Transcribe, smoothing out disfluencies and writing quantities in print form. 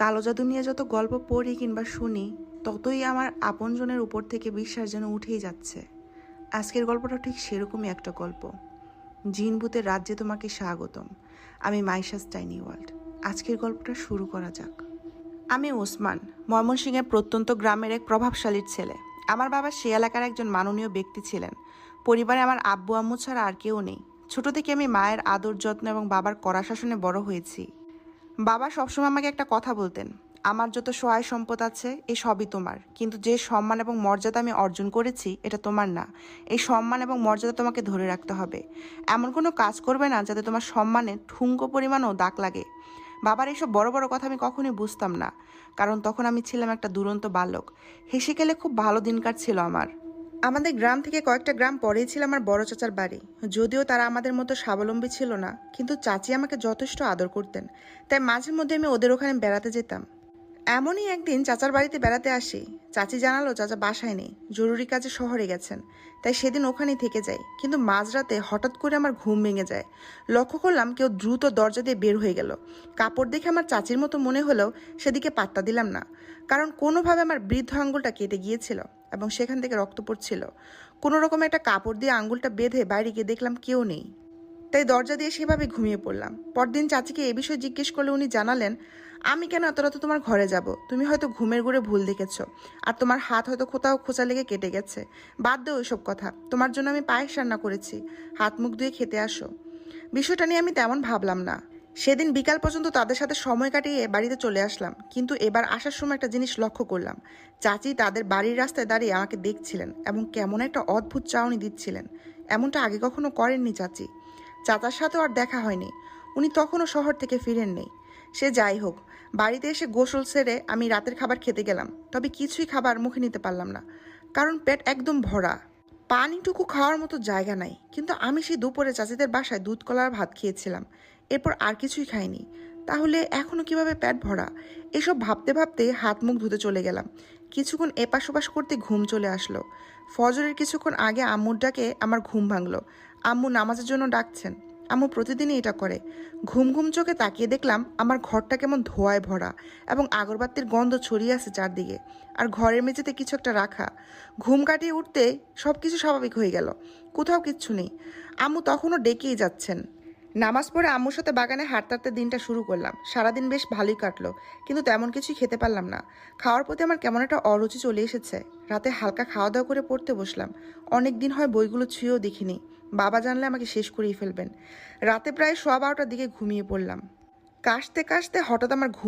কালো জাদু নিয়ে যত গল্প পড়ি কিংবা শুনি, ততই আমার আপনজনের উপর থেকে বিশ্বাস যেন উঠেই যাচ্ছে। আজকের গল্পটা ঠিক সেরকমই একটা গল্প। জিন ভূতের রাজ্যে তোমাকে স্বাগতম। আমি মাইশাস টাইনি ওয়ার্ল্ড। আজকের গল্পটা শুরু করা যাক। আমি ওসমান, ময়মনসিংহের প্রত্যন্ত গ্রামের এক প্রভাবশালীর ছেলে। আমার বাবা সে এলাকার একজন মাননীয় ব্যক্তি ছিলেন। পরিবারে আমার আব্বু আম্মু ছাড়া আর কেউ নেই। ছোট থেকে আমি মায়ের আদর যত্ন এবং বাবার কড়া শাসনে বড় হয়েছি। বাবা সবসময় আমাকে একটা কথা বলতেন, আমার যত সহায় সম্পদ আছে এই সবই তোমার, কিন্তু যে সম্মান এবং মর্যাদা আমি অর্জন করেছি এটা তোমার না। এই সম্মান এবং মর্যাদা তোমাকে ধরে রাখতে হবে। এমন কোনো কাজ করবে না যাতে তোমার সম্মানে ঠুনকো পরিমাণও দাগ লাগে। বাবার এইসব বড় বড় কথা আমি কখনোই বুঝতাম না, কারণ তখন আমি ছিলাম একটা দুরন্ত বালক। হেসে খেলে খুব ভালো দিন কাটছিল আমার। আমাদের গ্রাম থেকে কয়েকটা গ্রাম পরেই ছিল আমার বড় চাচার বাড়ি। যদিও তারা আমাদের মতো স্বাবলম্বী ছিল না, কিন্তু চাচি আমাকে যথেষ্ট আদর করতেন। তাই মাঝে মধ্যে আমি ওদের ওখানে বেড়াতে যেতাম। এমনই একদিন চাচার বাড়িতে বেড়াতে আসি। চাচি জানালো চাচা বাসায় নেই, জরুরি কাজে শহরে গেছেন। তাই সেদিন ওখানেই থেকে যাই। কিন্তু মাঝরাতে হঠাৎ করে আমার ঘুম ভেঙে যায়। লক্ষ্য করলাম কেউ দ্রুত দরজা দিয়ে বের হয়ে গেল। কাপড় দেখে আমার চাচির মতো মনে হলেও সেদিকে পাত্তা দিলাম না, কারণ কোনোভাবে আমার বৃদ্ধ আঙ্গুলটা কেটে গিয়েছিল এবং সেখান থেকে রক্ত পড়ছিল। কোনো রকম একটা কাপড় দিয়ে আঙ্গুলটা বেঁধে বাইরে গিয়ে দেখলাম কেউ নেই। তাই দরজা দিয়ে সেভাবে ঘুমিয়ে পড়লাম। পরদিন চাচিকে এ বিষয়ে জিজ্ঞেস করলে উনি জানালেন, আমি কেন এত রাতে তোমার ঘরে যাব? তুমি হয়তো ঘুমের ঘুরে ভুল দেখেছো, আর তোমার হাত হয়তো কোথাও খোঁচা লেগে কেটে গেছে। বাদ দাও ওইসব কথা, তোমার জন্য আমি পায়েস রান্না করেছি, হাত মুখ ধুয়ে খেতে আসো। বিষয়টা নিয়ে আমি তেমন ভাবলাম না। সেদিন বিকাল পর্যন্ত তাদের সাথে সময় কাটিয়ে বাড়িতে চলে আসলাম। কিন্তু এবার আসার সময় একটা জিনিস লক্ষ্য করলাম। চাচি তাদের বাড়ির রাস্তায় দাঁড়িয়ে আমাকে দেখছিলেন এবং কেমন একটা অদ্ভুত চাউনি দিচ্ছিলেন। এমনটা আগে কখনো করেননি চাচি। চাচার সাথেও আর দেখা হয়নি। উনি তখনও শহর থেকে ফিরেননি। সে যাই হোক, বাড়িতে এসে গোসল সেরে আমি রাতের খাবার খেতে গেলাম। তবে কিছুই খাবার মুখে নিতে পারলাম না, কারণ পেট একদম ভরা। পানিটুকু খাওয়ার মতো জায়গা নাই। কিন্তু আমি সেই দুপুরে চাচিদের বাসায় দুধ কলার ভাত খেয়েছিলাম, এরপর আর কিছুই খাইনি। তাহলে এখনো কিভাবে পেট ভরা? এসব ভাবতে ভাবতে হাত মুখ ধুতে চলে গেলাম। কিছুক্ষণ এপাশ ওপাশ করতে ঘুম চলে আসলো। ফজরের কিছুক্ষণ আগে আম্মুর ডাকে আমার ঘুম ভাঙলো। আম্মু নামাজের জন্য ডাকছেন। আম্মু প্রতিদিনই এটা করে। ঘুম ঘুম চোখে তাকিয়ে দেখলাম আমার ঘরটা কেমন ধোঁয়ায় ভরা এবং আগরবাতির গন্ধ ছড়িয়ে আছে চারদিকে। আর ঘরের মেঝেতে কিছু একটা রাখা। ঘুম কাটিয়ে উঠতে সব কিছু স্বাভাবিক হয়ে গেল। কোথাও কিচ্ছু নেই। আম্মু তখনও ডেকেই যাচ্ছেন। নামাজ পড়ে আম্মুর সাথে বাগানে হাঁটতে হাঁটতে দিনটা শুরু করলাম। সারাদিন বেশ ভালোই কাটলো, কিন্তু তেমন কিছুই খেতে পারলাম না। খাওয়ার প্রতি আমার কেমন একটা অরুচি চলে এসেছে। রাতে হালকা খাওয়া দাওয়া করে পড়তে বসলাম। অনেক দিন হয় বইগুলো ছুঁয়েও দেখিনি। বাবা জানলে আমাকে শেষ করেই ফেলবেন। রাতে প্রায় 12:15টার দিকে ঘুমিয়ে পড়লাম। কাশতে কাশতে হঠাৎ আমার ঘুম